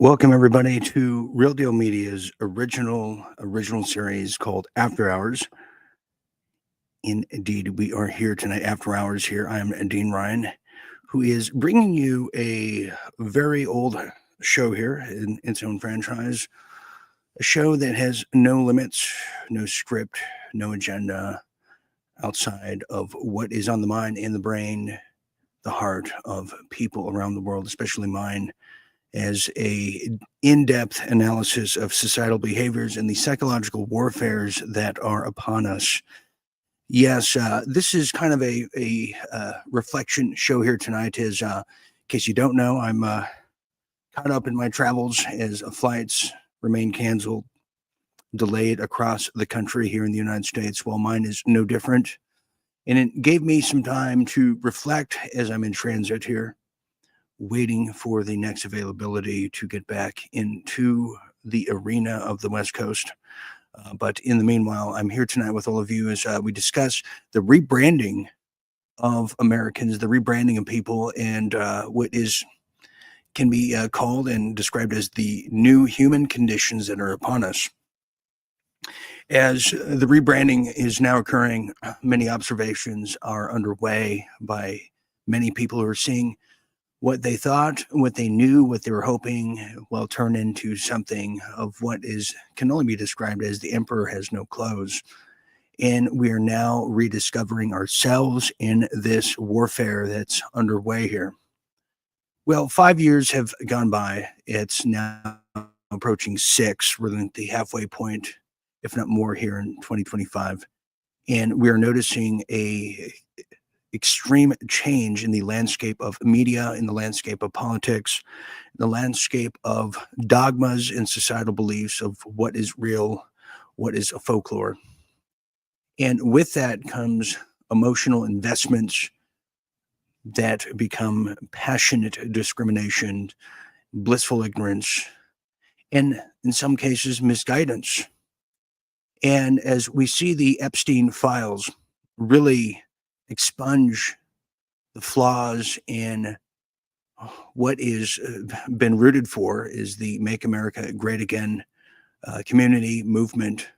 Welcome everybody to Real Deal Media's original series called After Hours. Indeed, we are here tonight, After Hours. Here, I am Dean Ryan, who is bringing you a very old show here in its own franchise. A show that has no limits, no script, no agenda outside of what is on the mind and the brain, the heart of people around the world, especially mine, as a in-depth analysis of societal behaviors and the psychological warfares that are upon us. Yes, this is kind of a reflection show here tonight. Is in case you don't know, I'm caught up in my travels as flights remain canceled, delayed across the country here in the United States. While mine is no different, and it gave me some time to reflect as I'm in transit here, waiting for the next availability to get back into the arena of the West Coast. But in the meanwhile, I'm here tonight with all of you as we discuss the rebranding of Americans, the rebranding of people, and what can be called and described as the new human conditions that are upon us. As the rebranding is now occurring, many observations are underway by many people who are seeing what they thought, what they knew, what they were hoping will turn into something of what can only be described as the emperor has no clothes. And we are now rediscovering ourselves in this warfare that's underway here. Well, 5 years have gone by. It's now approaching 6. We're at the halfway point, if not more, here in 2025. And we are noticing a extreme change in the landscape of media, in the landscape of politics, the landscape of dogmas and societal beliefs of what is real, what is a folklore. And with that comes emotional investments that become passionate discrimination, blissful ignorance, and in some cases, misguidance. And as we see the Epstein files really expunge the flaws in what is been rooted for is the Make America Great Again community movement.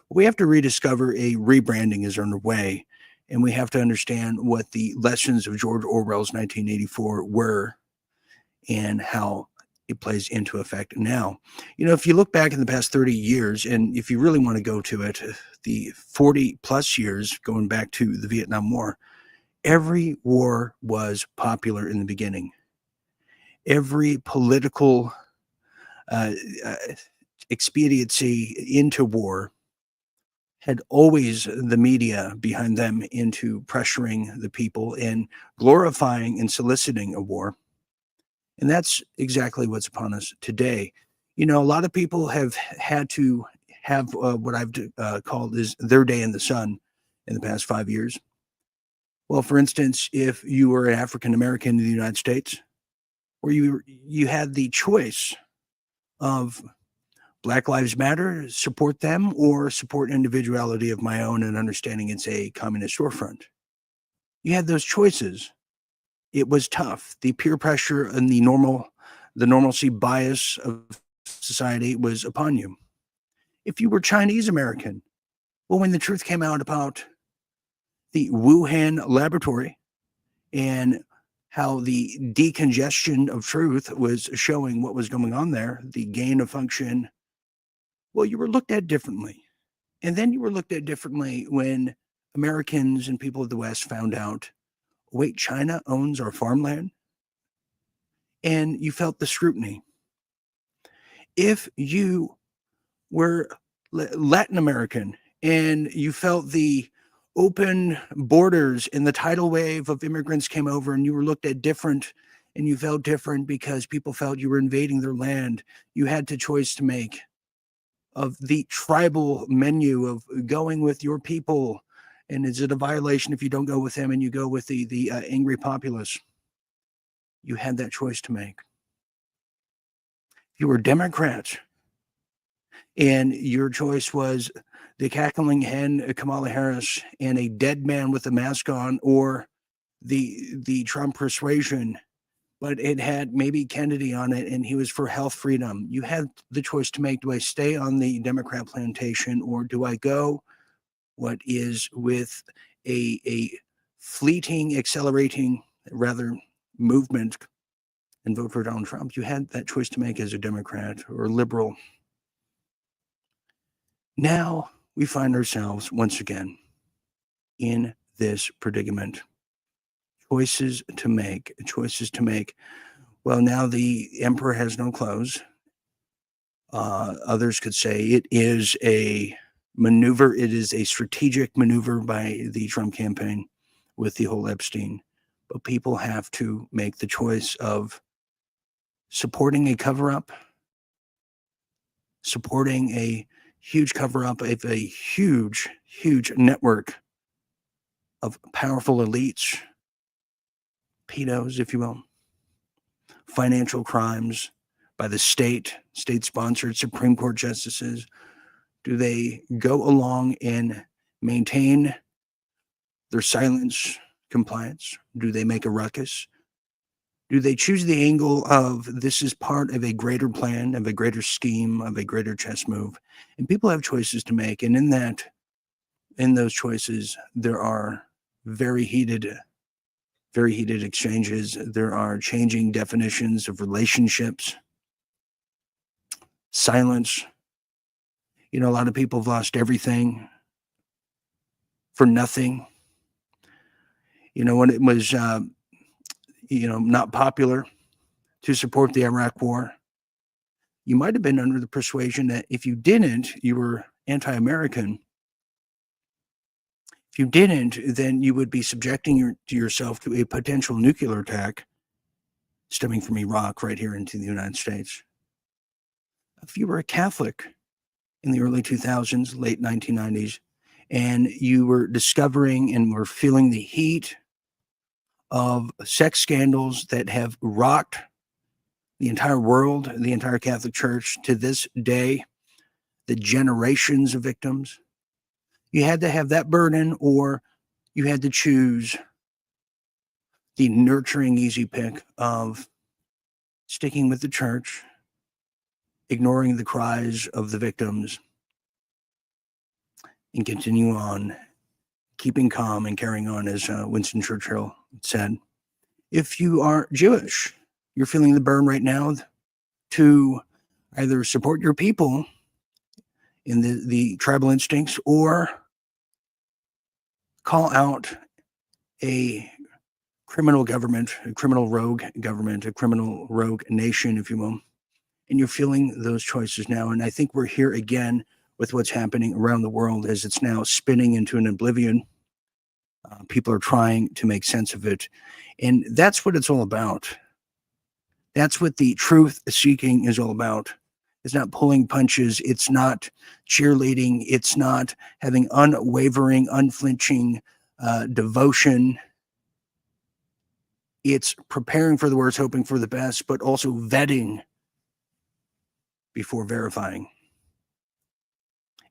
We have to rediscover a rebranding is underway, and we have to understand what the lessons of George Orwell's 1984 were and how it plays into effect now. You know, if you look back in the past 30 years, and if you really want to go to it, the 40 plus years going back to the Vietnam War, every war was popular in the beginning. Every political uh, uh, expediency into war had always the media behind them into pressuring the people and glorifying and soliciting a war. And that's exactly what's upon us today. You know, a lot of people have had to have what I've called is their day in the sun in the past 5 years. Well, for instance, if you were an African American in the United States, or you had the choice of Black Lives Matter, support them, or support individuality of my own and understanding it's a communist storefront. You had those choices. It was tough. The peer pressure and the normalcy bias of society was upon you. If you were Chinese American, well, when the truth came out about the Wuhan laboratory and how the decongestion of truth was showing what was going on there, the gain of function, well, you were looked at differently. And then you were looked at differently when Americans and people of the West found out, wait, China owns our farmland? And you felt the scrutiny. If you were Latin American and you felt the open borders and the tidal wave of immigrants came over and you were looked at different and you felt different because people felt you were invading their land, you had the choice to make of the tribal menu of going with your people. And is it a violation if you don't go with them and you go with the angry populace? You had that choice to make. You were Democrats, and your choice was the cackling hen, Kamala Harris, and a dead man with a mask on, or the Trump persuasion but it had maybe Kennedy on it, and he was for health freedom. You had the choice to make: do I stay on the Democrat plantation, or do I go what is with a fleeting, accelerating, rather, movement and vote for Donald Trump? You had that choice to make as a Democrat or a liberal. Now we find ourselves once again in this predicament. Choices to make, choices to make. Well, now the emperor has no clothes. Others could say it is a maneuver. It is a strategic maneuver by the Trump campaign with the whole Epstein. But people have to make the choice of supporting a cover-up, supporting a huge cover-up of a huge, huge network of powerful elites, pedos, if you will, financial crimes by the state-sponsored Supreme Court justices. Do they go along and maintain their silence, compliance? Do they make a ruckus? Do they choose the angle of this is part of a greater plan, of a greater scheme, of a greater chess move? And people have choices to make. And in those choices, there are very heated exchanges. There are changing definitions of relationships, silence. A lot of people have lost everything for nothing. When it was, not popular to support the Iraq War, you might have been under the persuasion that if you didn't, you were anti-American. If you didn't, then you would be subjecting yourself to a potential nuclear attack stemming from Iraq right here into the United States. If you were a Catholic in the early 2000s, late 1990s, and you were discovering and were feeling the heat of sex scandals that have rocked the entire world, the entire Catholic Church to this day, the generations of victims, you had to have that burden, or you had to choose the nurturing easy pick of sticking with the church, ignoring the cries of the victims, and continue on, keeping calm and carrying on, as Winston Churchill said. If you are Jewish, you're feeling the burn right now to either support your people in the tribal instincts or call out a criminal government, a criminal rogue government, a criminal rogue nation, if you will. And you're feeling those choices now. And I think we're here again with what's happening around the world as it's now spinning into an oblivion. People are trying to make sense of it. And that's what it's all about. That's what the truth seeking is all about. It's not pulling punches. It's not cheerleading. It's not having unwavering, unflinching devotion. It's preparing for the worst, hoping for the best, but also vetting before verifying.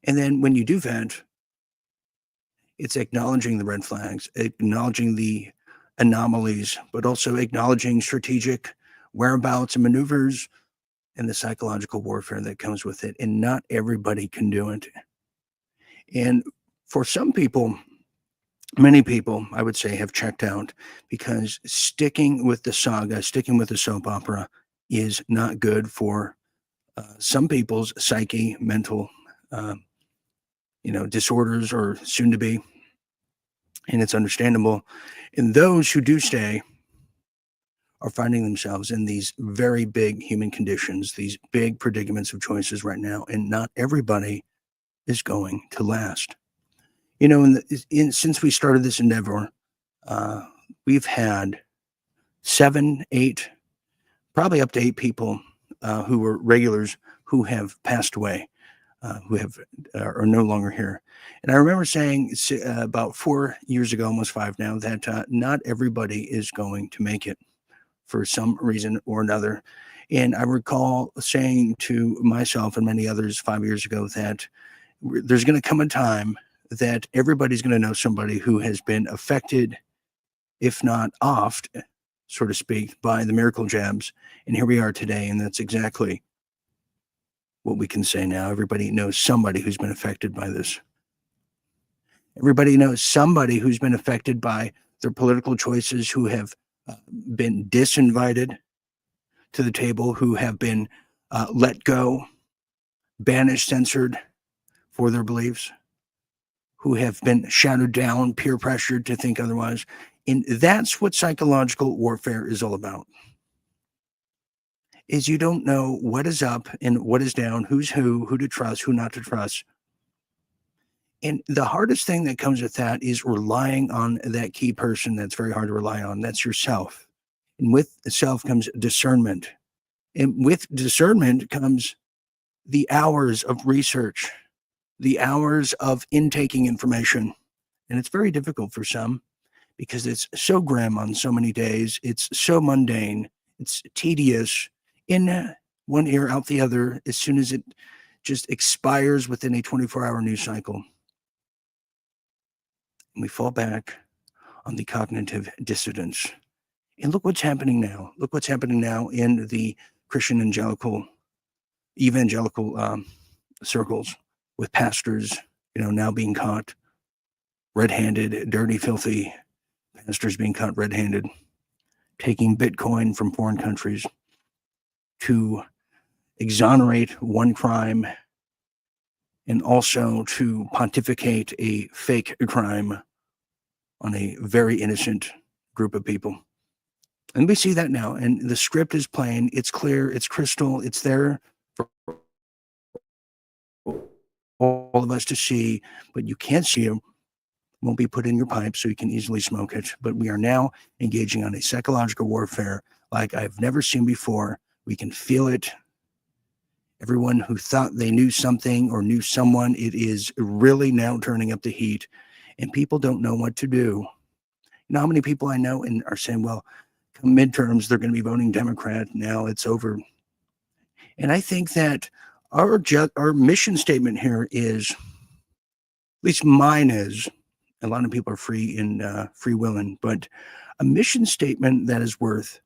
And then when you do vet, it's acknowledging the red flags, acknowledging the anomalies, but also acknowledging strategic whereabouts and maneuvers and the psychological warfare that comes with it. And not everybody can do it. And for some people, many people, I would say, have checked out because sticking with the saga, sticking with the soap opera is not good for some people's psyche, mental, disorders, or soon to be. And it's understandable. And those who do stay are finding themselves in these very big human conditions, these big predicaments of choices right now. And not everybody is going to last. Since we started this endeavor, we've had 7, 8, probably up to 8 people who were regulars who have passed away, who are no longer here. And I remember saying about 4 years ago, almost 5 now, that not everybody is going to make it for some reason or another. And I recall saying to myself and many others 5 years ago that there's going to come a time that everybody's going to know somebody who has been affected, if not offed, so to speak, by the miracle jabs. And here we are today. And that's exactly what we can say now. Everybody knows somebody who's been affected by this. Everybody knows somebody who's been affected by their political choices, who have been disinvited to the table, who have been let go, banished, censored for their beliefs, who have been shouted down, peer pressured to think otherwise. And that's what psychological warfare is all about. Is you don't know what is up and what is down, who's who to trust, who not to trust. And the hardest thing that comes with that is relying on that key person that's very hard to rely on. That's yourself. And with self comes discernment. And with discernment comes the hours of research, the hours of intaking information. And it's very difficult for some because it's so grim on so many days. It's so mundane. It's tedious. In one ear, out the other, as soon as it just expires within a 24-hour news cycle. And we fall back on the cognitive dissonance. And look what's happening now. Look what's happening now in the Christian evangelical circles, with pastors, now being caught red-handed, dirty, filthy pastors being caught red-handed, taking Bitcoin from foreign countries to exonerate one crime and also to pontificate a fake crime on a very innocent group of people. And we see that now. And the script is plain. It's clear. It's crystal. It's there for all of us to see. But you can't see it. Won't be put in your pipe so you can easily smoke it. But we are now engaging on a psychological warfare like I've never seen before. We can feel it. Everyone who thought they knew something or knew someone, it is really now turning up the heat. And people don't know what to do. You know how many people I know and are saying, well, come midterms, they're going to be voting Democrat. Now it's over. And I think that our mission statement here is, at least mine is, a lot of people are free willing, but a mission statement that is worth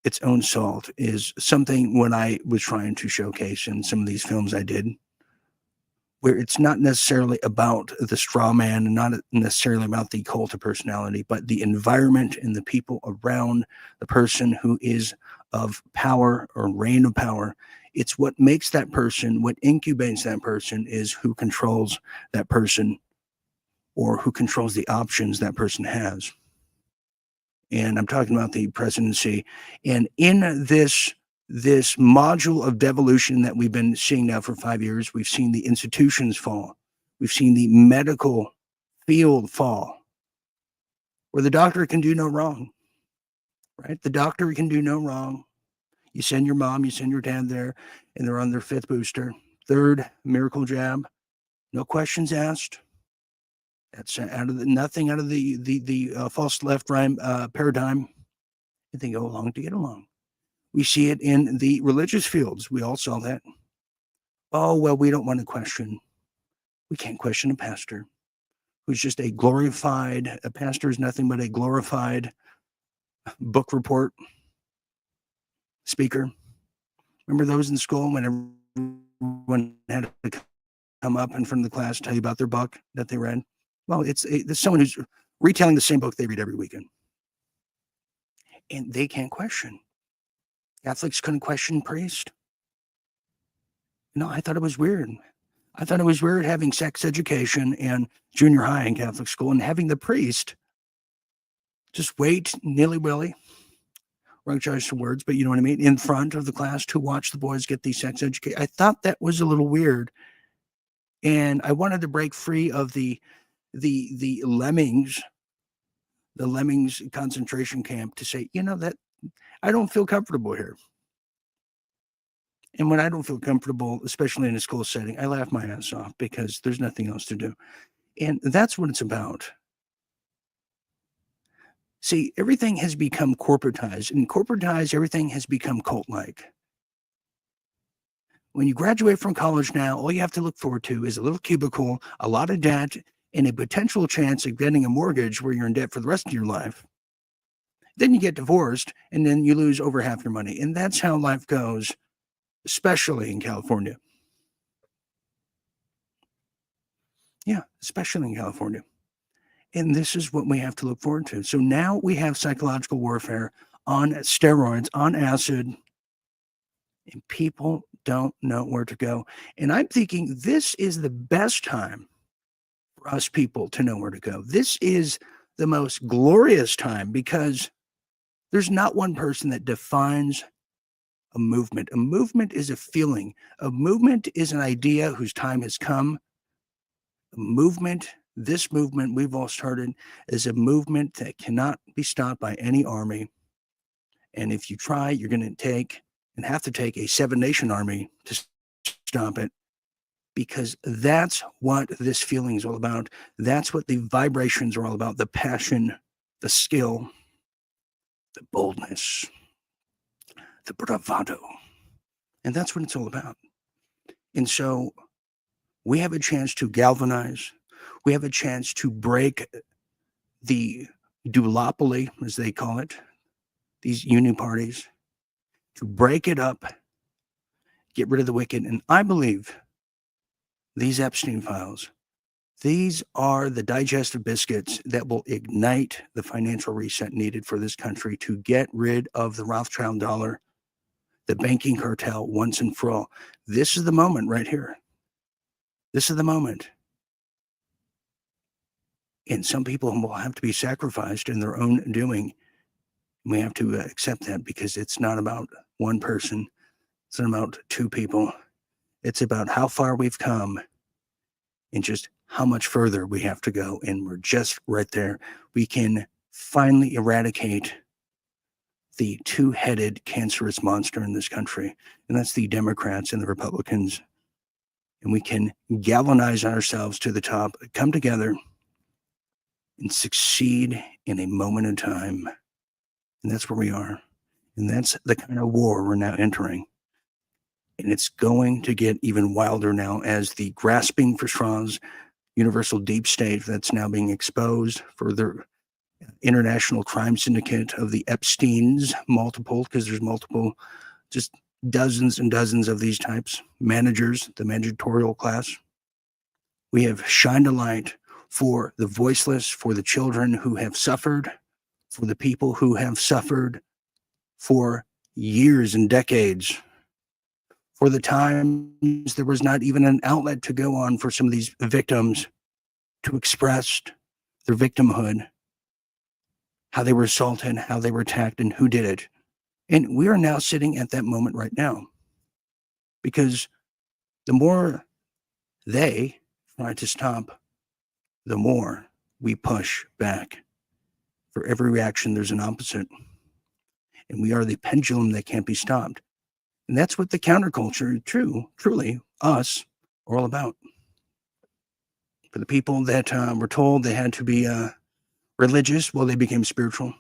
its own salt is something when I was trying to showcase in some of these films I did, where it's not necessarily about the straw man and not necessarily about the cult of personality, but the environment and the people around the person who is of power or reign of power. It's what makes that person, what incubates that person is who controls that person or who controls the options that person has. And I'm talking about the presidency. And in this module of devolution that we've been seeing now for 5 years, we've seen the institutions fall. We've seen the medical field fall, where the doctor can do no wrong, right? The doctor can do no wrong. You send your mom, you send your dad there, and they're on their 5th booster, 3rd miracle jab, no questions asked. That's nothing out of the false left right paradigm. And they go along to get along. We see it in the religious fields. We all saw that. Oh, well, we don't want to question. We can't question a pastor who's just a pastor is nothing but a glorified book report speaker. Remember those in school when everyone had to come up in front of the class to tell you about their book that they read? Well, it's someone who's retelling the same book they read every weekend. And they can't question. Catholics couldn't question priest. No, I thought it was weird. I thought it was weird having sex education in junior high in Catholic school and having the priest just wait nilly-willy, wrong choice of words, but you know what I mean, in front of the class to watch the boys get the sex education. I thought that was a little weird. And I wanted to break free of the lemmings concentration camp to say, that I don't feel comfortable here. And when I don't feel comfortable, especially in a school setting, I laugh my ass off because there's nothing else to do. And that's what it's about. See, everything has become corporatized, and corporatized, everything has become cult-like. When you graduate from college now, all you have to look forward to is a little cubicle, a lot of debt, and a potential chance of getting a mortgage where you're in debt for the rest of your life. Then you get divorced, and then you lose over half your money. And that's how life goes, especially in California. Yeah, especially in California. And this is what we have to look forward to. So now we have psychological warfare on steroids, on acid, and people don't know where to go. And I'm thinking this is the best time for us people to know where to go. This is the most glorious time because there's not one person that defines a movement. A movement is a feeling. A movement is an idea whose time has come. A movement, this movement we've all started, is a movement that cannot be stopped by any army. And if you try, you're going to take and have to take a 7-nation army to stop it, because that's what this feeling is all about. That's what the vibrations are all about, the passion, the skill, the boldness, the bravado. And that's what it's all about. And so we have a chance to galvanize. We have a chance to break the duopoly, as they call it, these union parties, to break it up, get rid of the wicked. And I believe these Epstein files, these are the digestive biscuits that will ignite the financial reset needed for this country to get rid of the Rothschild dollar, the banking cartel once and for all. This is the moment right here. This is the moment. And some people will have to be sacrificed in their own doing. We have to accept that, because it's not about one person. It's not about two people. It's about how far we've come and just how much further we have to go. And we're just right there. We can finally eradicate the two-headed cancerous monster in this country, and that's the Democrats and the Republicans. And we can galvanize ourselves to the top, come together, and succeed in a moment in time. And that's where we are. And that's the kind of war we're now entering. And it's going to get even wilder now as the grasping for straws, universal deep state that's now being exposed for the international crime syndicate of the Epsteins, multiple, because there's multiple, just dozens and dozens of these types, managers, the managerial class. We have shined a light for the voiceless, for the children who have suffered, for the people who have suffered for years and decades, for the times there was not even an outlet to go on for some of these victims to express their victimhood, how they were assaulted, how they were attacked, and who did it. And we are now sitting at that moment right now, because the more they try to stop, the more we push back. For every reaction, there's an opposite. And we are the pendulum that can't be stopped. And that's what the counterculture, truly, us, are all about. For the people that were told they had to be religious, well, they became spiritual.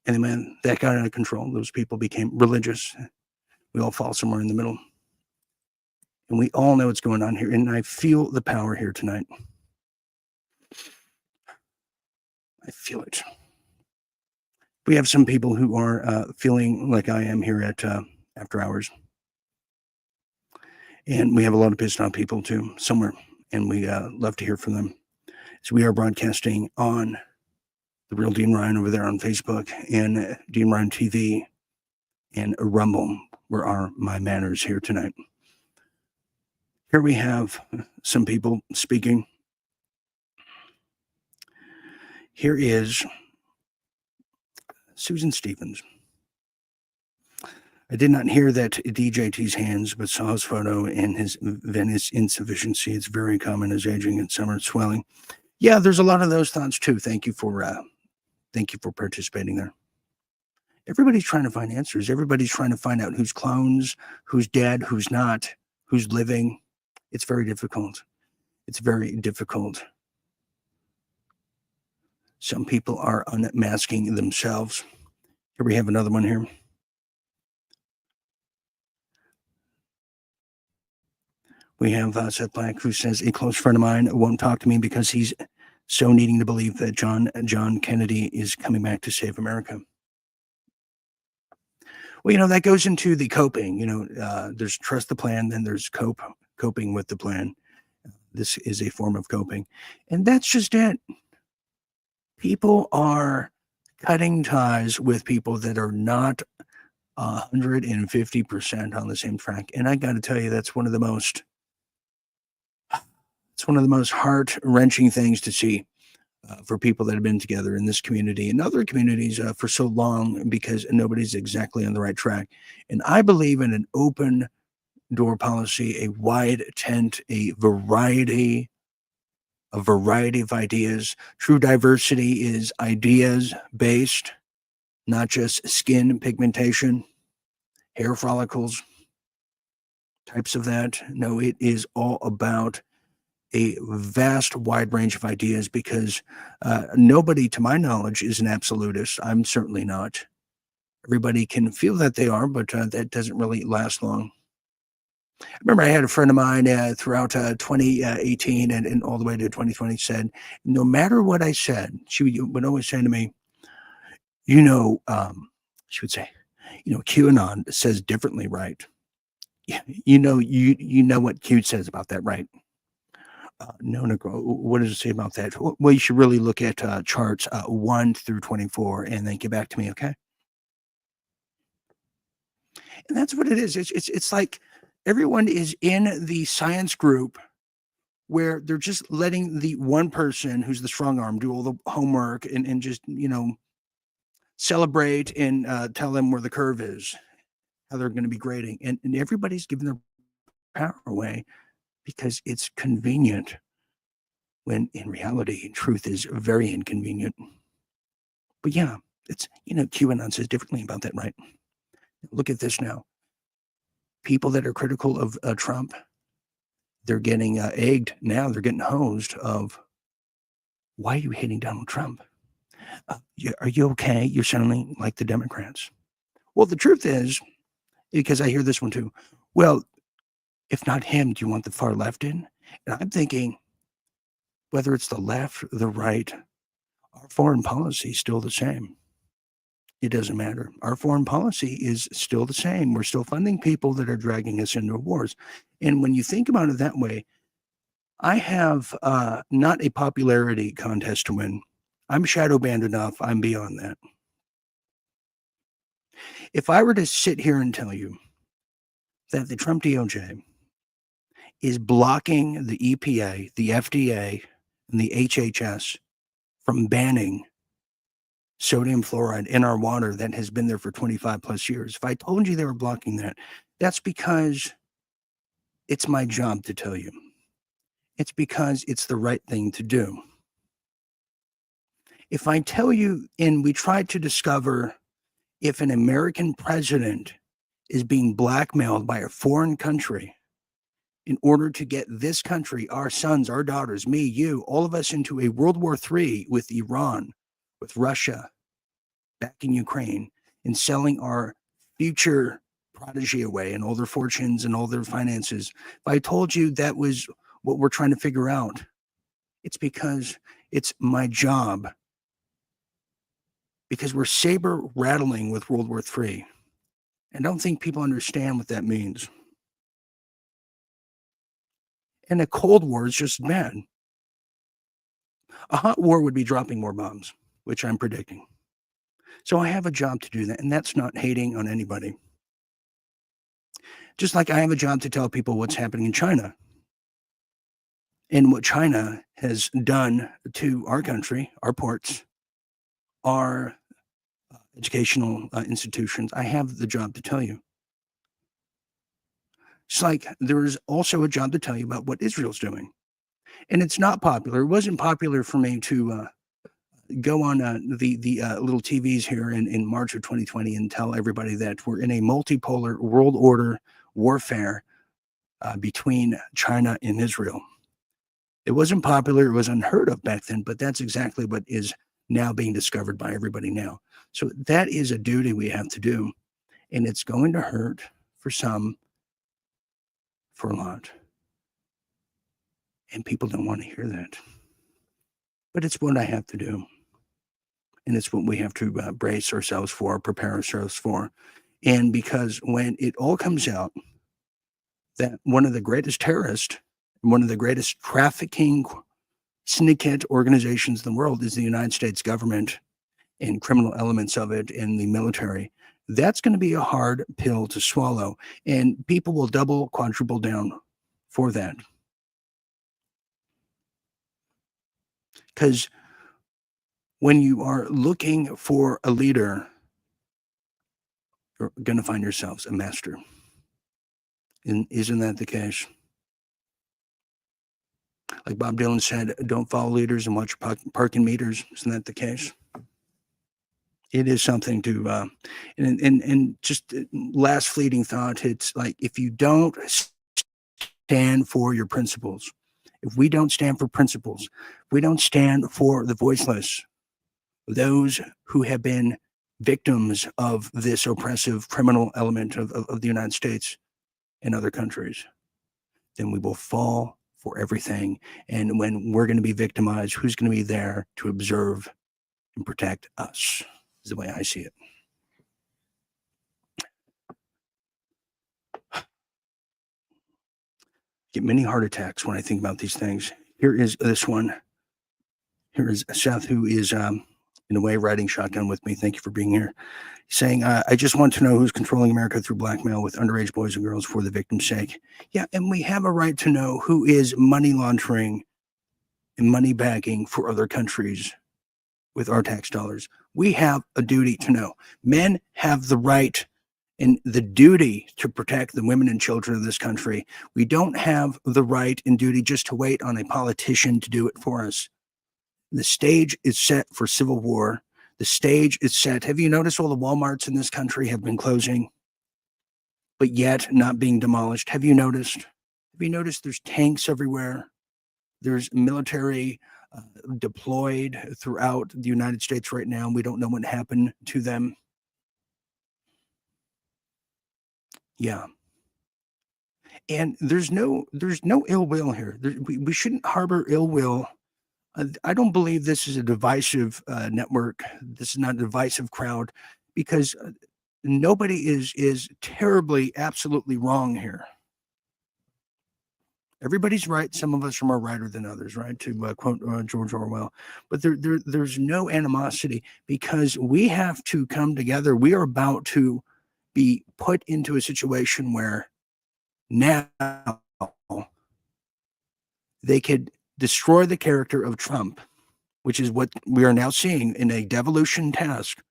And then that got out of control. Those people became religious. We all fall somewhere in the middle. And we all know what's going on here. And I feel the power here tonight. I feel it. We have some people who are feeling like I am here at After Hours. And we have a lot of pissed off people too, somewhere. And we love to hear from them. So we are broadcasting on The Real Dean Ryan over there on Facebook, and Dean Ryan TV and Rumble, where are my manners here tonight. Here we have some people speaking. Here is Susan Stevens. I did not hear that DJT's hands, but saw his photo and his venous insufficiency. It's very common as aging and summer swelling. Yeah, there's a lot of those thoughts too. Thank you for participating there. Everybody's trying to find answers. Everybody's trying to find out who's clones, who's dead, who's not, who's living. It's very difficult. It's very difficult. Some people are unmasking themselves. Here we have another one here. We have Seth Black, who says, a close friend of mine won't talk to me because he's so needing to believe that John Kennedy is coming back to save America. Well, that goes into the coping. There's trust the plan, then there's coping with the plan. This is a form of coping, and that's just it. People are cutting ties with people that are not 150% on the same track, and I got to tell you, that's one of the most heart wrenching things to see for people that have been together in this community and other communities for so long because nobody's exactly on the right track. And I believe in an open door policy, a wide tent, a variety of ideas. True diversity is ideas based, not just skin pigmentation, hair follicles, types of that. No, it is all about a vast wide range of ideas because nobody, to my knowledge, is an absolutist. I'm certainly not. Everybody can feel that they are, but that doesn't really last long. I remember I had a friend of mine throughout 2018 and all the way to 2020 said, no matter what I said, she would always say to me, you know, she would say, QAnon says differently, right? You know what Q says about that, right? No, Nicole, what does it say about that? Well, you should really look at charts 1 through 24 and then get back to me, okay? And that's what it is. It's like everyone is in the science group where they're just letting the one person who's the strong arm do all the homework and just, celebrate and tell them where the curve is, how they're going to be grading. And everybody's giving their power away because it's convenient when in reality, truth is very inconvenient. But yeah, it's, QAnon says differently about that, right? Look at this now. People that are critical of Trump, they're getting egged now. They're getting hosed of, why are you hating Donald Trump? Are you okay? You're sounding like the Democrats. Well, the truth is, because I hear this one too, well, if not him, do you want the far left in? And I'm thinking, whether it's the left or the right, our foreign policy is still the same. It doesn't matter. Our foreign policy is still the same. We're still funding people that are dragging us into wars. And when you think about it that way, I have not a popularity contest to win. I'm shadow banned enough. I'm beyond that. If I were to sit here and tell you that the Trump DOJ is blocking the EPA, the FDA, and the HHS from banning sodium fluoride in our water that has been there for 25 plus years. If I told you they were blocking that, that's because it's my job to tell you. It's because it's the right thing to do. If I tell you, and we try to discover if an American president is being blackmailed by a foreign country in order to get this country, our sons, our daughters, me, you, all of us into a World War III with Iran, with Russia, back in Ukraine, and selling our future prodigy away and all their fortunes and all their finances. If I told you that was what we're trying to figure out, it's because it's my job. Because we're saber rattling with World War III. I don't think people understand what that means. And a Cold War is just bad. A hot war would be dropping more bombs, which I'm predicting. So I have a job to do that, and that's not hating on anybody. Just like I have a job to tell people what's happening in China and what China has done to our country, our ports, our educational institutions. I have the job to tell you. It's like there's also a job to tell you about what Israel's doing. And it's not popular. It wasn't popular for me to go on the little TVs here in March of 2020 and tell everybody that we're in a multipolar world order warfare between China and Israel. It wasn't popular. It was unheard of back then, but that's exactly what is now being discovered by everybody now. So that is a duty we have to do. And it's going to hurt for some, for a lot. And people don't want to hear that. but it's what I have to do. And it's what we have to brace ourselves for, prepare ourselves for. And because when it all comes out that one of the greatest terrorists, one of the greatest trafficking syndicate organizations in the world is the United States government and criminal elements of it in the military, that's going to be a hard pill to swallow. And people will double, quadruple down for that. Because when you are looking for a leader, you're going to find yourselves a master. And isn't that the case? Like Bob Dylan said, don't follow leaders and watch your parking meters. Isn't that the case? It is something to, and just last fleeting thought, it's like if you don't stand for your principles, if we don't stand for principles, we don't stand for the voiceless, those who have been victims of this oppressive criminal element of the United States and other countries, then we will fall for everything. And when we're going to be victimized, who's going to be there to observe and protect us? Is the way I see it. Get many heart attacks when I think about these things. Here is this one. Here is Seth, who is in a way riding shotgun with me. Thank you for being here. Saying, I just want to know who's controlling America through blackmail with underage boys and girls for the victim's sake. Yeah, and we have a right to know who is money laundering and money bagging for other countries with our tax dollars. We have a duty to know. Men have the right and the duty to protect the women and children of this country. We don't have the right and duty just to wait on a politician to do it for us. The stage is set for civil war. The stage is set. Have you noticed all the Walmarts in this country have been closing, but yet not being demolished? Have you noticed? Have you noticed there's tanks everywhere? There's military deployed throughout the United States right now. We don't know what happened to them. Yeah. And there's no ill will here. We shouldn't harbor ill will. I don't believe this is a divisive network. This is not a divisive crowd, because nobody is terribly, absolutely wrong here. Everybody's right. Some of us are more righter than others, right? To quote George Orwell. But there's no animosity, because we have to come together. We are about to be put into a situation where now they could destroy the character of Trump, which is what we are now seeing in a devolution task,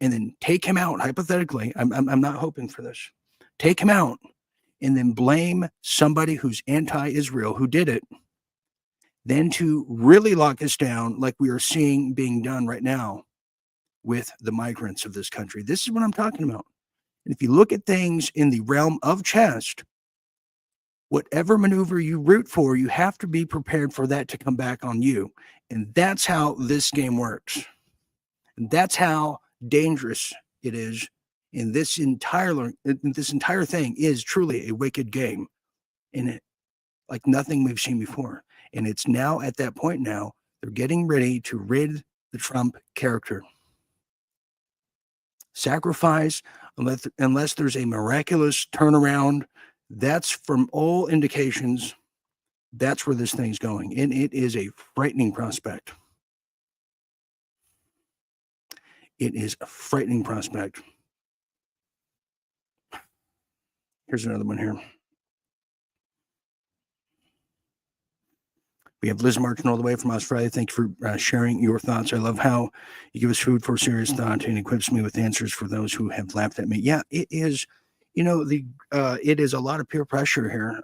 and then take him out, hypothetically. I'm not hoping for this. Take him out and then blame somebody who's anti-Israel who did it, then to really lock us down like we are seeing being done right now with the migrants of this country. This is what I'm talking about. And if you look at things in the realm of chess, whatever maneuver you root for, you have to be prepared for that to come back on you. And that's how this game works. And that's how dangerous it is. And this entire thing is truly a wicked game, and it like nothing we've seen before. And it's now at that point now, they're getting ready to rid the Trump character. Sacrifice, unless there's a miraculous turnaround. That's, from all indications, that's where this thing's going. And it is a frightening prospect. It is a frightening prospect. Here's another one here. We have Liz marching all the way from Australia. Thank you for sharing your thoughts. I love how you give us food for serious thought and equips me with answers for those who have laughed at me. Yeah, it is. It is a lot of peer pressure here.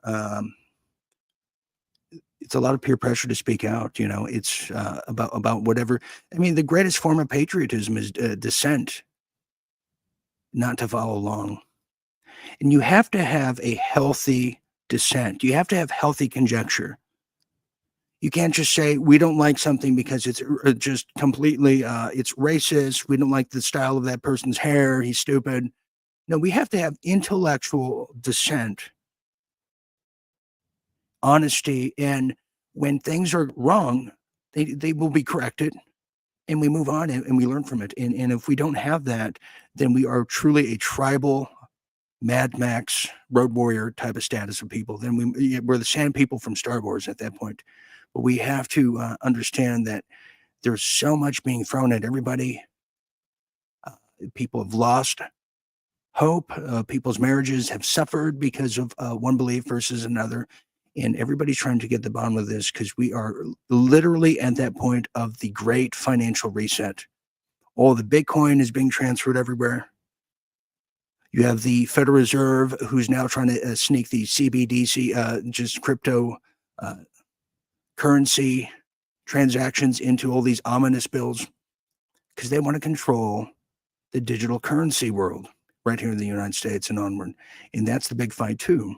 It's a lot of peer pressure to speak out. It's about whatever. I mean, the greatest form of patriotism is dissent, not to follow along. And you have to have a healthy dissent. You have to have healthy conjecture. You can't just say we don't like something because it's just completely it's racist. We don't like the style of that person's hair. He's stupid. No, we have to have intellectual dissent, honesty, and when things are wrong, they will be corrected, and we move on, and we learn from it. And if we don't have that, then we are truly a tribal Mad Max road warrior type of status of people. Then we're the sand people from Star Wars at that point. But we have to understand that there's so much being thrown at everybody. People have lost hope. People's marriages have suffered because of one belief versus another. And everybody's trying to get the bottom of this because we are literally at that point of the great financial reset. All the Bitcoin is being transferred everywhere. You have the Federal Reserve, who's now trying to sneak the CBDC, just crypto currency transactions into all these ominous bills because they want to control the digital currency world right here in the United States and onward. And that's the big fight too.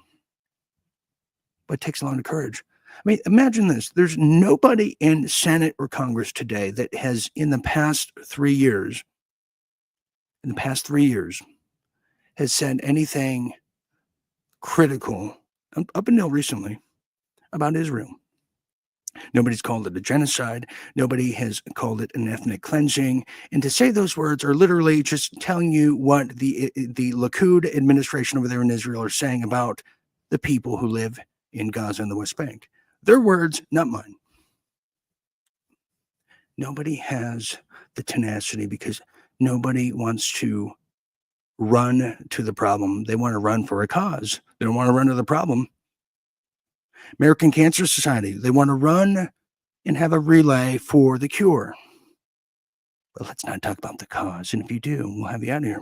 But it takes a lot of courage. I mean, imagine this. There's nobody in Senate or Congress today that has in the past 3 years, has said anything critical up until recently about Israel. Nobody's called it a genocide. Nobody has called it an ethnic cleansing. And to say those words are literally just telling you what the Likud administration over there in Israel are saying about the people who live in Gaza and the West Bank. Their words, not mine. Nobody has the tenacity because nobody wants to run to the problem. They want to run for a cause. They don't want to run to the problem. American Cancer Society, they want to run and have a relay for the cure. But let's not talk about the cause. And if you do, we'll have you out of here.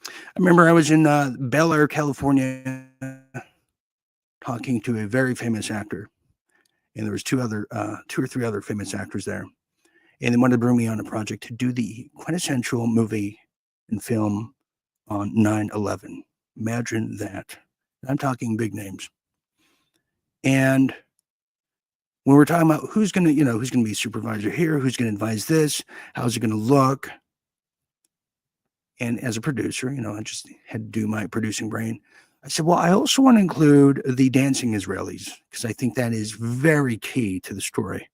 I remember I was in Bel Air, California, talking to a very famous actor. And there was two or three other famous actors there. And they wanted to bring me on a project to do the quintessential movie and film on 9/11. Imagine that. I'm talking big names. And when we're talking about who's going to be supervisor here, who's going to advise this, how's it going to look? And as a producer, I just had to do my producing brain. I said, well, I also want to include the dancing Israelis because I think that is very key to the story.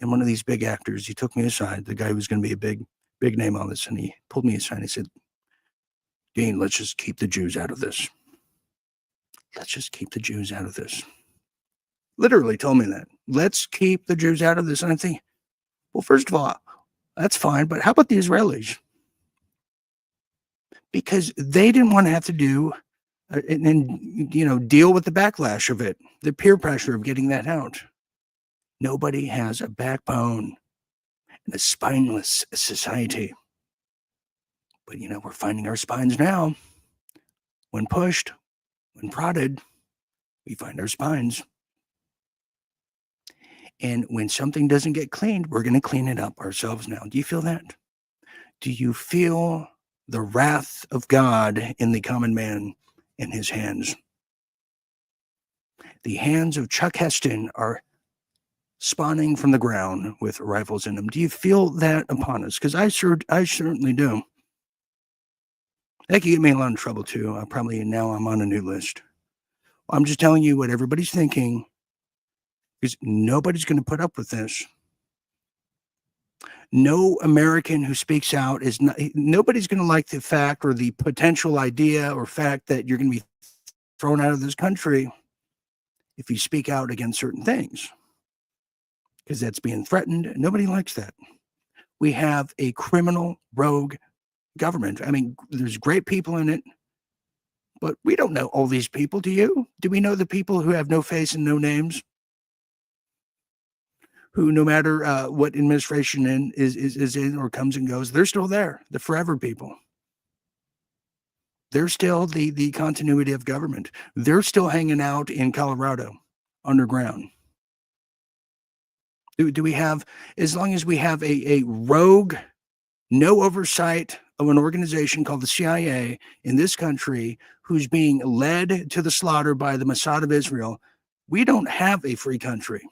And one of these big actors, he took me aside, the guy who was going to be a big name on this, and he pulled me aside and he said, Dean, let's just keep the Jews out of this. Let's just keep the Jews out of this. Literally told me that. Let's keep the Jews out of this. And I think, well, first of all, that's fine, but how about the Israelis? Because they didn't want to have to do and deal with the backlash of it, the peer pressure of getting that out. Nobody has a backbone in a spineless society. But, we're finding our spines now. When pushed, when prodded, we find our spines. And when something doesn't get cleaned, we're going to clean it up ourselves now. Do you feel that? Do you feel the wrath of God in the common man in his hands? The hands of Chuck Heston are spawning from the ground with rifles in them. Do you feel that upon us? Because I certainly do. That could get me in a lot of trouble too. I'm on a new list. I'm just telling you what everybody's thinking, because nobody's going to put up with this. No American who speaks out nobody's going to like the fact or the potential idea or fact that you're going to be thrown out of this country if you speak out against certain things, because that's being threatened. Nobody likes that. We have a criminal rogue government. I mean, there's great people in it, but we don't know all these people. Do you? Do we know the people who have no face and no names? Who, no matter what administration is in or comes and goes, they're still there. The forever people. They're still the continuity of government. They're still hanging out in Colorado underground. Do we have, as long as we have a rogue, no oversight of an organization called the CIA in this country who's being led to the slaughter by the Mossad of Israel, we don't have a free country.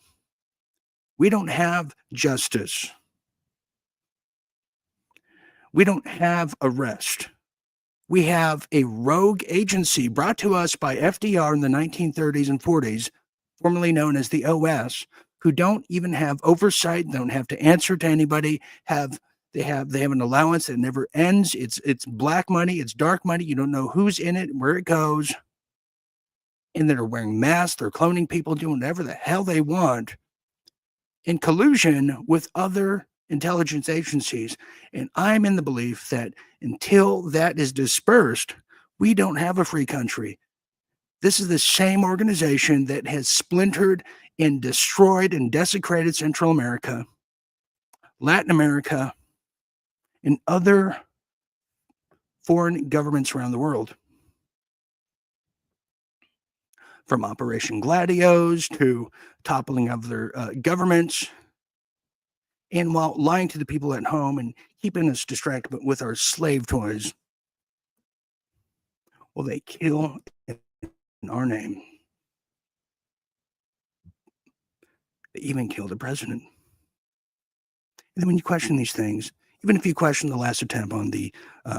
We don't have justice. We don't have arrest. We have a rogue agency brought to us by FDR in the 1930s and 40s formerly known as the OS, who don't even have oversight, don't have to answer to anybody, they have an allowance that never ends. It's black money, it's dark money. You don't know who's in it, where it goes, and that are wearing masks, they're cloning people, doing whatever the hell they want in collusion with other intelligence agencies. And I'm in the belief that until that is dispersed, we don't have a free country. This is the same organization that has splintered and destroyed and desecrated Central America, Latin America, and other foreign governments around the world. From Operation Gladios to toppling of their governments, and while lying to the people at home and keeping us distracted with our slave toys, well, they kill in our name. They even kill the president. And then when you question these things, even if you question the last attempt on the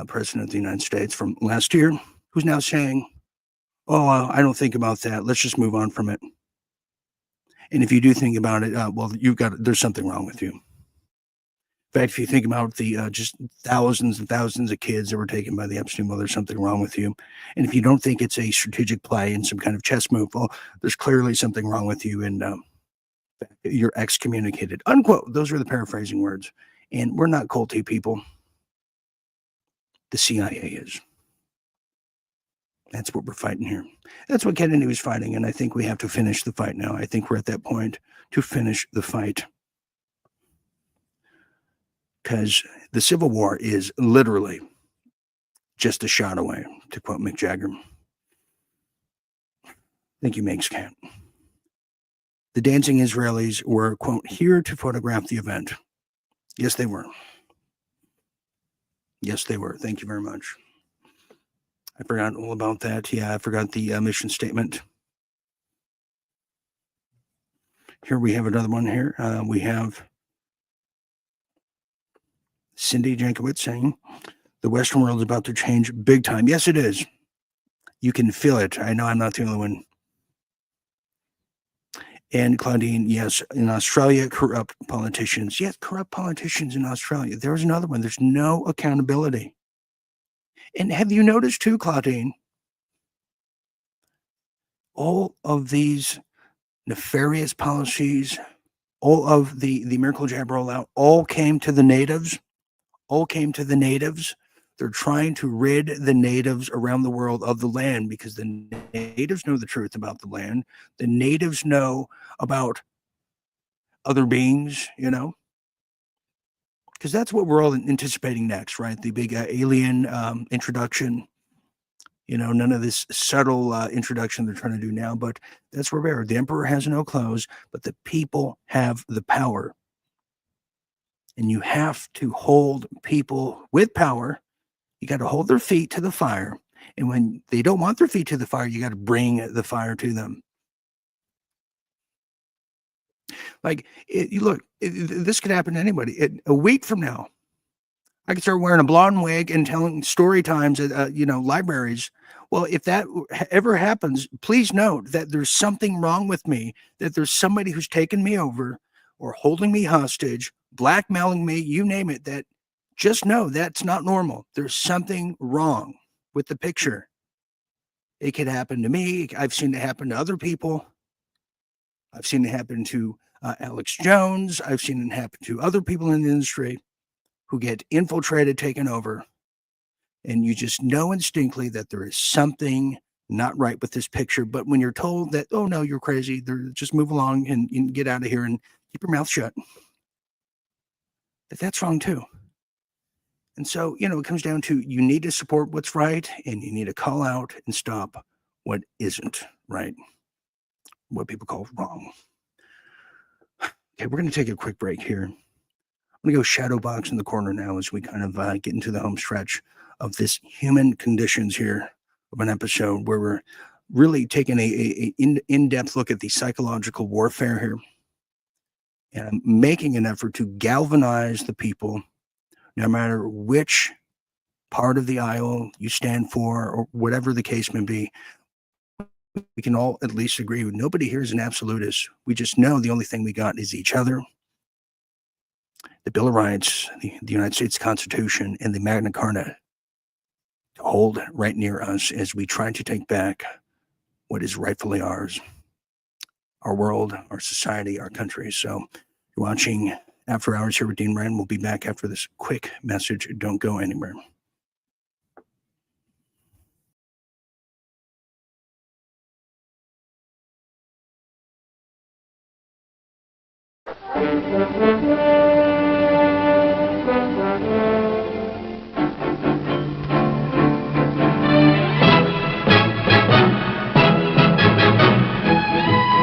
president of the United States from last year, who's now saying, oh, I don't think about that. Let's just move on from it. And if you do think about it, well, there's something wrong with you. In fact, if you think about the just thousands and thousands of kids that were taken by the Epstein, well, there's something wrong with you. And if you don't think it's a strategic play and some kind of chess move, well, there's clearly something wrong with you, and you're excommunicated. Unquote. Those are the paraphrasing words. And we're not culty people. The CIA is. That's what we're fighting here. That's what Kennedy was fighting, and I think we have to finish the fight now. I think we're at that point to finish the fight. Because the Civil War is literally just a shot away, to quote Mick Jagger. Thank you, Makes Cat. The dancing Israelis were, quote, here to photograph the event. Yes, they were. Yes, they were. Thank you very much. I forgot all about that. Yeah, I forgot the mission statement. Here we have another one here. We have Cindy Jankowitz saying, the Western world is about to change big time. Yes, it is. You can feel it. I know I'm not the only one. And Claudine, yes, in Australia, corrupt politicians. Yes, corrupt politicians in Australia. There's another one. There's no accountability. And have you noticed too, Claudine, all of these nefarious policies, all of the miracle jab rollout, all came to the natives. They're trying to rid the natives around the world of the land because the natives know the truth about the land. The natives know about other beings, because that's what we're all anticipating next, right? The big alien introduction, none of this subtle introduction they're trying to do now, but that's where we are. The emperor has no clothes, but the people have the power. And you have to hold people with power. You got to hold their feet to the fire. And when they don't want their feet to the fire, you got to bring the fire to them. Like, this could happen to anybody. A week from now, I could start wearing a blonde wig and telling story times at, libraries. Well, if that ever happens, please note that there's something wrong with me, that there's somebody who's taken me over or holding me hostage, blackmailing me, you name it, that just know that's not normal. There's something wrong with the picture. It could happen to me. I've seen it happen to other people. I've seen it happen to Alex Jones. I've seen it happen to other people in the industry who get infiltrated, taken over. And you just know instinctively that there is something not right with this picture. But when you're told that, oh, no, you're crazy, just move along and get out of here and keep your mouth shut, that's wrong too. And so, it comes down to you need to support what's right and you need to call out and stop what isn't right, what people call wrong. Okay, we're going to take a quick break here. I'm going to go shadow box in the corner now as we kind of get into the home stretch of this human conditions here of an episode where we're really taking a in-depth look at the psychological warfare here. And I'm making an effort to galvanize the people, no matter which part of the aisle you stand for or whatever the case may be. we can all at least agree with nobody here is an absolutist. We just know the only thing we got is each other, the Bill of Rights, the United States Constitution, and the Magna Carta to hold right near us as we try to take back what is rightfully ours, our world, our society, our country. So you're watching After Hours here with Dean Ryan. We'll be back after this quick message. Don't go anywhere.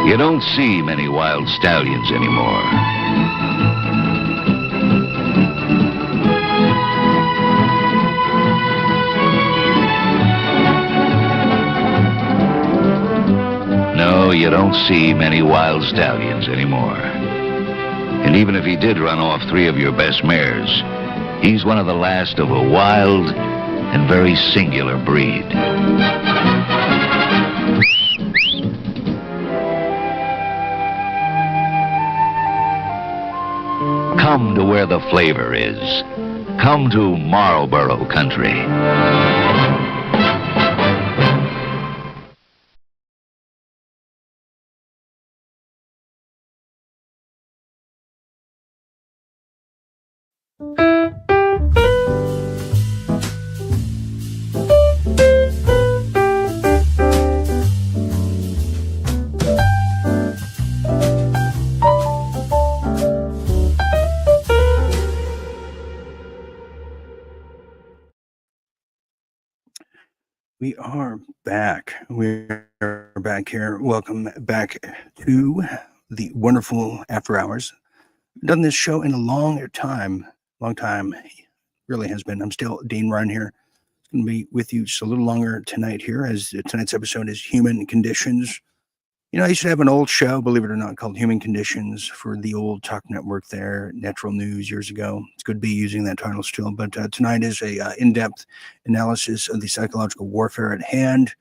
You don't see many wild stallions anymore. No, you don't see many wild stallions anymore. And even if he did run off 3 of your best mares, he's one of the last of a wild and very singular breed. Come to where the flavor is. Come to Marlboro country. We are back. We're back here. Welcome back to the wonderful After Hours. I've done this show in a long time. Really has been. I'm still Dean Ryan here. Going to be with you just a little longer tonight here, as tonight's episode is Human Conditions. You know, I used to have an old show, believe it or not, called Human Conditions for the old talk network there, Natural News, years ago. It's good to be using that title still. But tonight is a in-depth analysis of the psychological warfare at hand,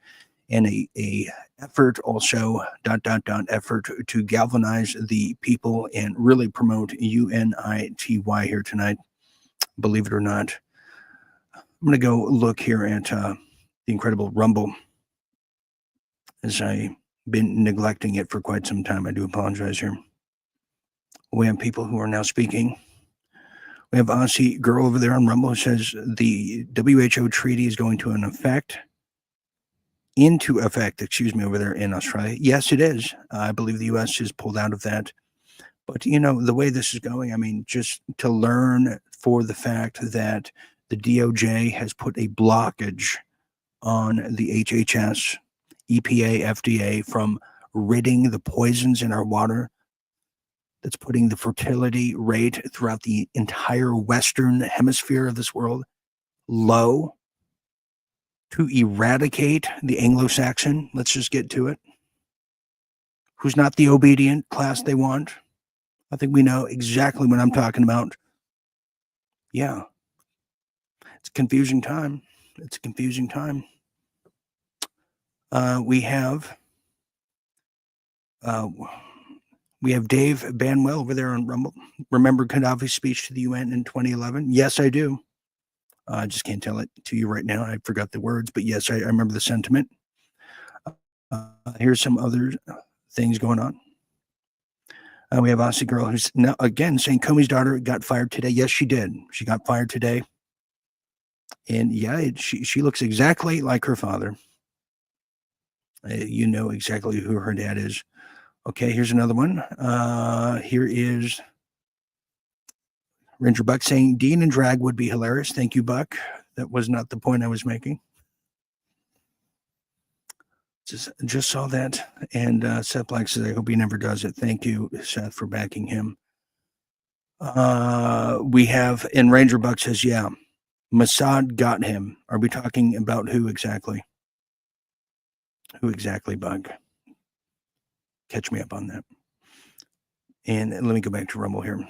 and a effort also, effort to galvanize the people and really promote UNITY here tonight, believe it or not. I'm going to go look here at the incredible Rumble, as I've been neglecting it for quite some time. I do apologize here. We have people who are now speaking. We have Aussie girl over there on Rumble who says the WHO treaty is going to into effect, over there in Australia. Yes, it is. I believe the U.S. has pulled out of that. But, you know, the way this is going, I mean, just to learn for the fact that the DOJ has put a blockage on the HHS, EPA, FDA from ridding the poisons in our water that's putting the fertility rate throughout the entire Western hemisphere of this world low, to eradicate the Anglo-Saxon, let's just get to it, who's not the obedient class they want. I think we know exactly what I'm talking about. Yeah. It's a confusing time. We have Dave Banwell over there on Rumble. Remember Gaddafi's speech to the UN in 2011? Yes, I do. I just can't tell it to you right now. I forgot the words, but yes, I remember the sentiment. Here's some other things going on. We have Aussie girl who's now again saying Comey's daughter got fired today. Yes, she did. She got fired today. And yeah, she looks exactly like her father. You know exactly who her dad is. Okay, here's another one. Here is Ranger Buck saying Dean and drag would be hilarious. Thank you, Buck. That was not the point I was making. Just saw that. And Seth Black says, I hope he never does it. Thank you, Seth, for backing him. We have, and Ranger Buck says, yeah, Mossad got him. Are we talking about who exactly? Who exactly, Buck? Catch me up on that. And let me go back to Rumble here.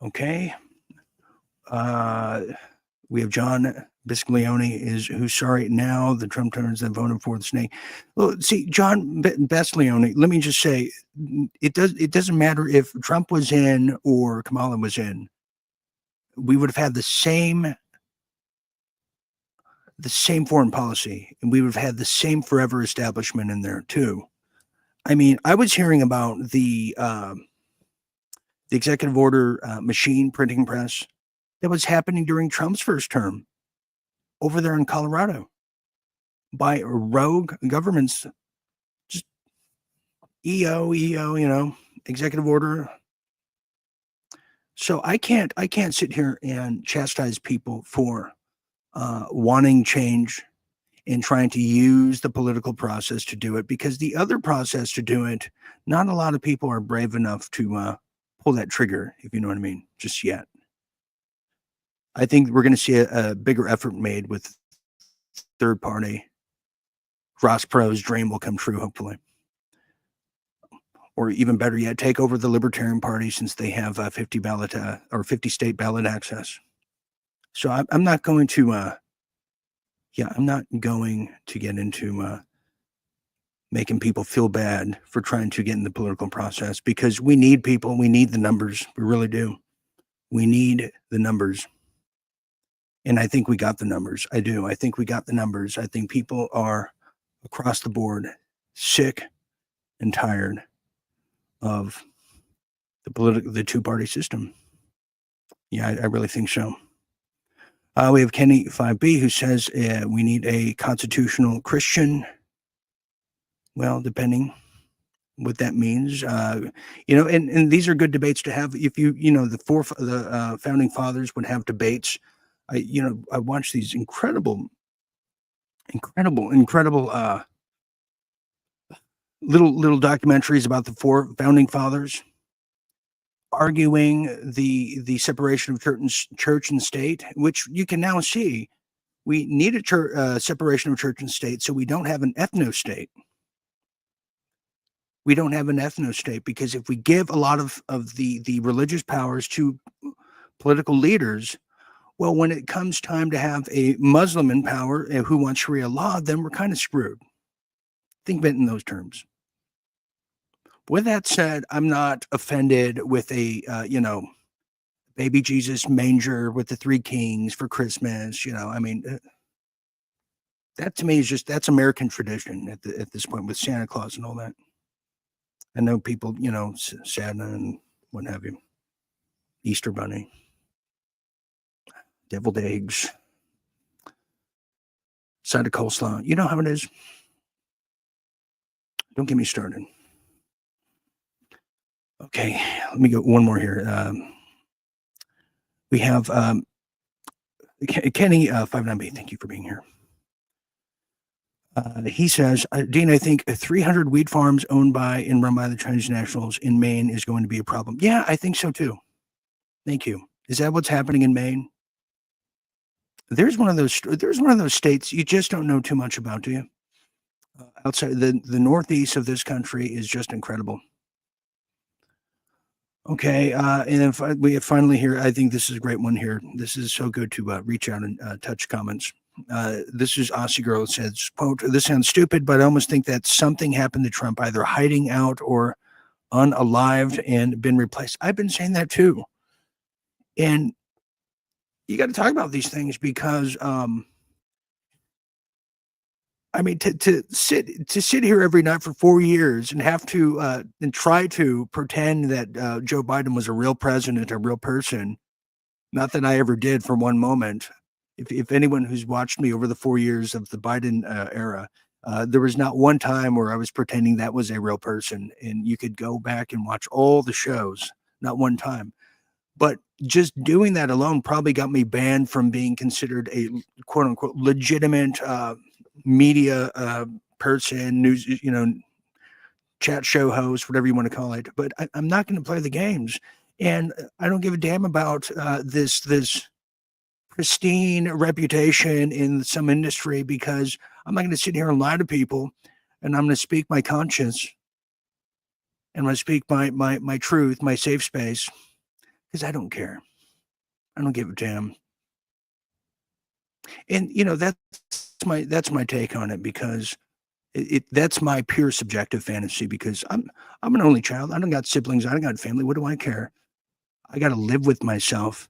Okay. We have John Biscleone is who's sorry now. The Trump turns that voted for the snake. Well, see, John Biscleone, let me just say, it doesn't matter if Trump was in or Kamala was in. We would have had the same foreign policy, and we would have had the same forever establishment in there too. I mean, I was hearing about the executive order machine printing press that was happening during Trump's first term over there in Colorado by rogue governments. Just EO, executive order. So I can't sit here and chastise people for wanting change and trying to use the political process to do it, because the other process to do it, not a lot of people are brave enough to pull that trigger, if you know what I mean, just yet. I think we're going to see a bigger effort made with third party. Ross Perot's dream will come true, hopefully. Or even better yet, take over the Libertarian Party, since they have 50 state ballot access. So I'm not going to, I'm not going to get into making people feel bad for trying to get in the political process, because we need people. We need the numbers. We really do. We need the numbers. And I think we got the numbers. I do. I think we got the numbers. I think people are across the board sick and tired of the two-party system. Yeah, I really think so. We have Kenny 5B who says we need a constitutional Christian. Well, depending what that means, and these are good debates to have. If the founding fathers would have debates. I watched these incredible little documentaries about the four founding fathers arguing the separation of church and state, which you can now see. We need a separation of church and state, so we don't have an ethno-state. We don't have an ethno-state, because if we give a lot of the religious powers to political leaders, well, when it comes time to have a Muslim in power who wants Sharia law, then we're kind of screwed. Think of it in those terms. With that said, I'm not offended with a, baby Jesus manger with the three kings for Christmas. That to me is that's American tradition at this point, with Santa Claus and all that. I know people, Santa and what have you, Easter Bunny, deviled eggs, side of coleslaw. You know how it is. Don't get me started. Okay, let me go one more here. We have Kenny 59B. Thank you for being here. He says, Dean, I think 300 wheat farms owned by and run by the Chinese nationals in Maine is going to be a problem. Yeah, I think so too. Thank you. Is that what's happening in Maine? There's one of those states you just don't know too much about, do you? Outside the northeast of this country is just incredible. Okay, and then we have finally here, I think this is a great one here. This is so good to reach out and touch comments. This is Aussie Girl. It says, quote, "This sounds stupid, but I almost think that something happened to Trump, either hiding out or unalived and been replaced." I've been saying that too. And you got to talk about these things, because I mean, to sit here every night for 4 years and have to and try to pretend that Joe Biden was a real president, a real person. Not that I ever did for one moment. If anyone who's watched me over the 4 years of the Biden era, there was not one time where I was pretending that was a real person. And you could go back and watch all the shows, not one time. But just doing that alone probably got me banned from being considered a quote unquote legitimate media person, news, chat show host, whatever you want to call it. But I'm not going to play the games, and I don't give a damn about this pristine reputation in some industry, because I'm not going to sit here and lie to people, and I'm going to speak my conscience, and I'm going to speak my truth, my safe space, because I don't care. I don't give a damn. And that's my take on it because that's my pure subjective fantasy because I'm an only child. I don't got siblings. I don't got family. What do I care? I got to live with myself,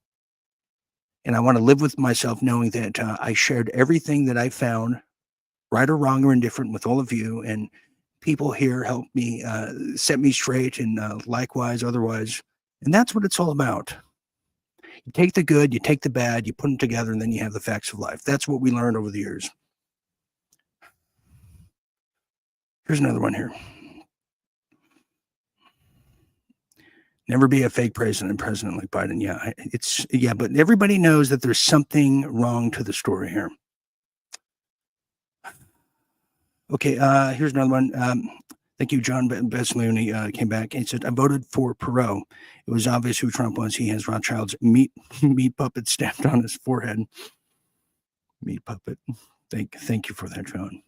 and I want to live with myself knowing that I shared everything that I found, right or wrong or indifferent, with all of you, and people here help me set me straight, and likewise, otherwise, and that's what it's all about. You take the good, you take the bad, you put them together, and then you have the facts of life. That's what we learned over the years. Here's another one here. Never be a fake president like Biden. Yeah, but everybody knows that there's something wrong to the story here. Okay, here's another one. Thank you, John Besleoni came back and said, I voted for Perot. It was obvious who Trump was. He has Rothschild's meat puppet stamped on his forehead. Meat puppet. Thank you for that, John.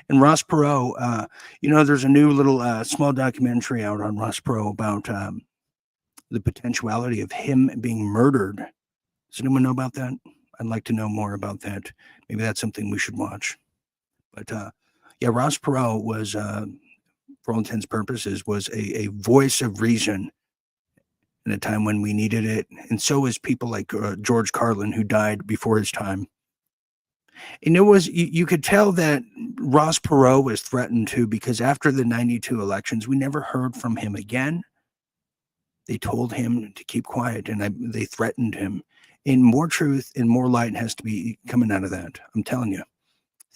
And Ross Perot, there's a new little small documentary out on Ross Perot about the potentiality of him being murdered. Does anyone know about that? I'd like to know more about that. Maybe that's something we should watch. But Ross Perot was, for all intents and purposes, was a voice of reason in a time when we needed it. And so is people like George Carlin, who died before his time. And it was, you could tell that Ross Perot was threatened too, because after the 92 elections, we never heard from him again. They told him to keep quiet, and they threatened him. And more truth and more light has to be coming out of that. I'm telling you.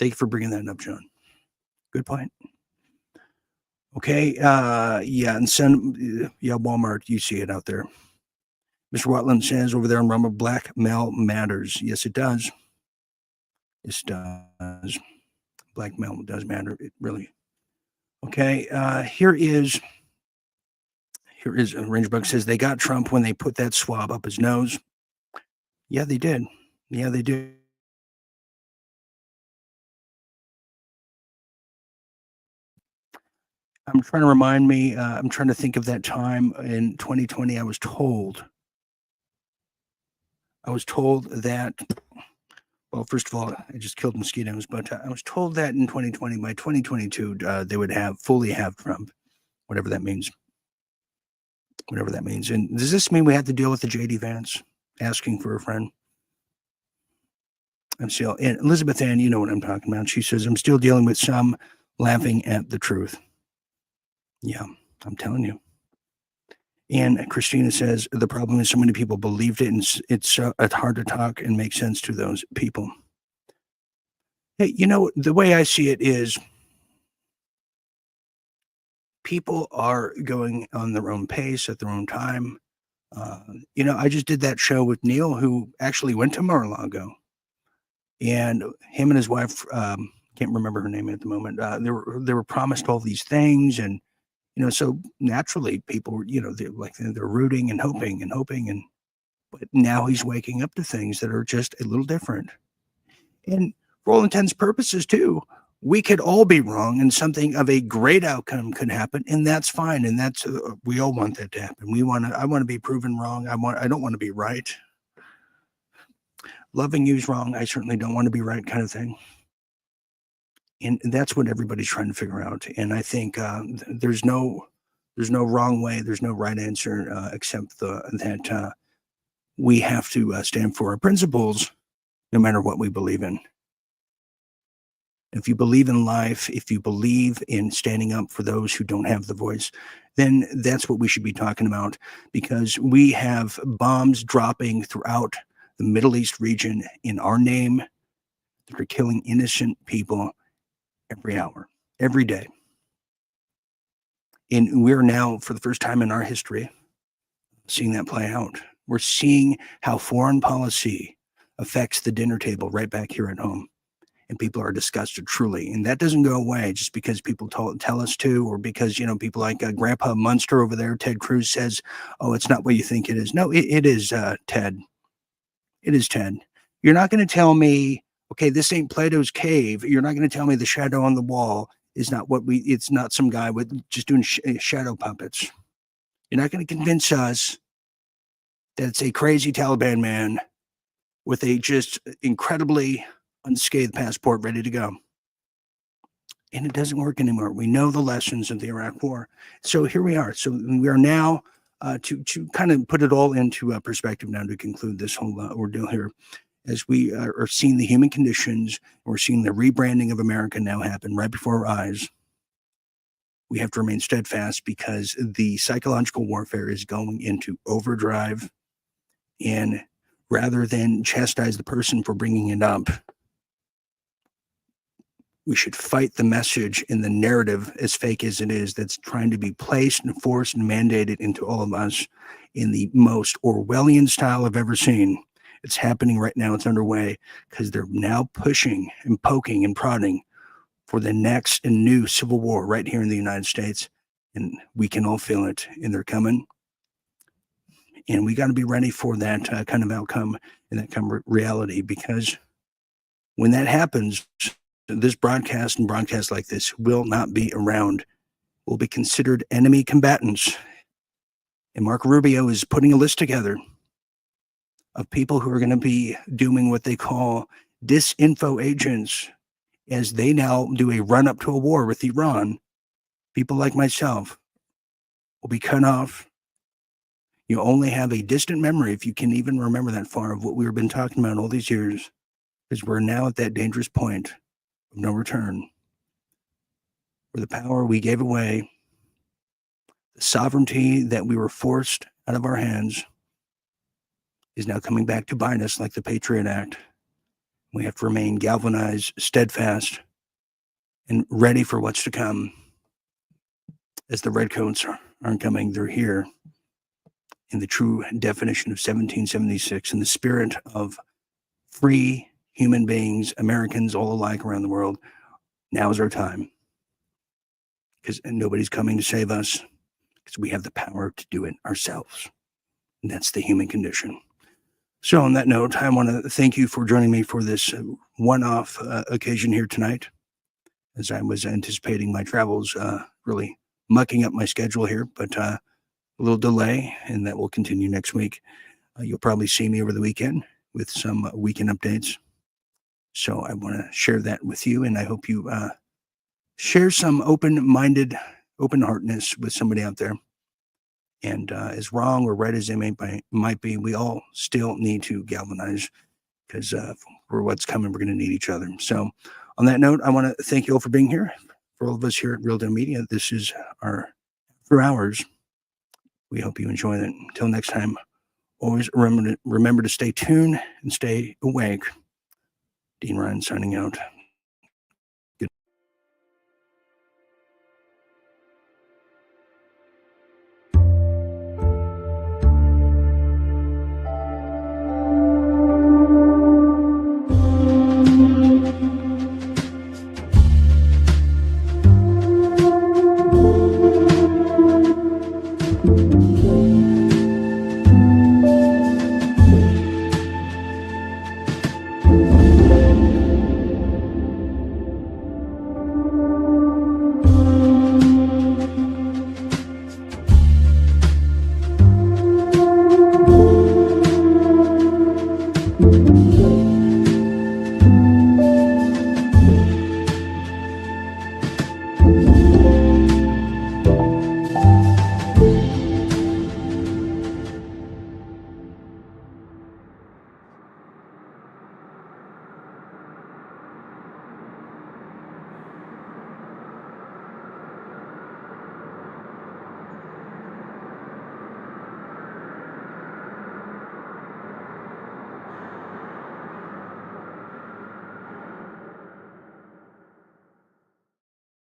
Thank you for bringing that up, John. Good point. Okay. And Walmart, you see it out there. Mr. Watland says over there on Rumble, blackmail matters. Yes, it does. Yes, it does. Blackmail does matter. It really. Okay. Here is Rangebug says they got Trump when they put that swab up his nose. Yeah, they did. Yeah, they did. I'm trying to think of that time in 2020. I was told that, well, first of all, I just killed mosquitoes, but I was told that in 2020, by 2022, they would fully have Trump, whatever that means. And does this mean we have to deal with the JD Vance asking for a friend? And Elizabeth Ann, you know what I'm talking about. She says, I'm still dealing with some laughing at the truth. Yeah, I'm telling you. And Christina says, the problem is so many people believed it, and it's hard to talk and make sense to those people. Hey, the way I see it is people are going on their own pace at their own time. I just did that show with Neil, who actually went to Mar-a-Lago. And him and his wife, can't remember her name at the moment, they were promised all these things, and so naturally people were, they're rooting and hoping, but now he's waking up to things that are just a little different. And for all intents and purposes too, we could all be wrong, and something of a great outcome could happen, and that's fine. And that's we all want that to happen. I want to be proven wrong. I don't want to be right. Loving you's wrong. I certainly don't want to be right, kind of thing. And that's what everybody's trying to figure out. And I think there's no wrong way. There's no right answer except that we have to stand for our principles, no matter what we believe in. If you believe in life, if you believe in standing up for those who don't have the voice, then that's what we should be talking about, because we have bombs dropping throughout the Middle East region in our name that are killing innocent people every hour, every day. And we're now, for the first time in our history, seeing that play out. We're seeing how foreign policy affects the dinner table right back here at home. And people are disgusted, truly. And that doesn't go away just because people tell us to, or because, people like Grandpa Munster over there, Ted Cruz, says, oh, it's not what you think it is. No, it is, Ted. It is, Ted. You're not going to tell me, okay, this ain't Plato's cave. You're not going to tell me the shadow on the wall is not it's not some guy with just doing shadow puppets. You're not going to convince us that it's a crazy Taliban man with a just incredibly unscathed passport ready to go. And it doesn't work anymore. We know the lessons of the Iraq War. So here we are. So we are now, to kind of put it all into perspective now to conclude this whole ordeal here, as we are seeing the human conditions, we're seeing the rebranding of America now happen right before our eyes. We have to remain steadfast because the psychological warfare is going into overdrive. And rather than chastise the person for bringing it up, we should fight the message and the narrative, as fake as it is, that's trying to be placed and forced and mandated into all of us in the most Orwellian style I've ever seen. It's happening right now. It's underway because they're now pushing and poking and prodding for the next and new civil war right here in the United States. And we can all feel it, and they're coming. And we got to be ready for that kind of outcome and that kind of reality, because when that happens, this broadcast and broadcasts like this will not be around, will be considered enemy combatants. And Marco Rubio is putting a list together of people who are going to be doing what they call disinfo agents, as they now do a run up to a war with Iran. People like myself will be cut off. You only have a distant memory, if you can even remember that far, of what we've been talking about all these years, because we're now at that dangerous point of no return, where the power we gave away, the sovereignty that we were forced out of our hands, is now coming back to bite us like the Patriot Act. We have to remain galvanized, steadfast, and ready for what's to come. As the redcoats aren't coming, they're here in the true definition of 1776, in the spirit of free human beings, Americans all alike around the world. Now is our time, because nobody's coming to save us, because we have the power to do it ourselves. And that's the human condition. So on that note, I want to thank you for joining me for this one-off occasion here tonight, as I was anticipating my travels really mucking up my schedule here, but a little delay, and that will continue next week. You'll probably see me over the weekend with some weekend updates. So I want to share that with you, and I hope you share some open-minded, open-heartedness with somebody out there. And as wrong or right as they might be, we all still need to galvanize, because for what's coming, we're going to need each other. So on that note, I want to thank you all for being here. For all of us here at Real Deal Media, this is our After Hours. We hope you enjoy it. Until next time, always remember to stay tuned and stay awake. Dean Ryan signing out.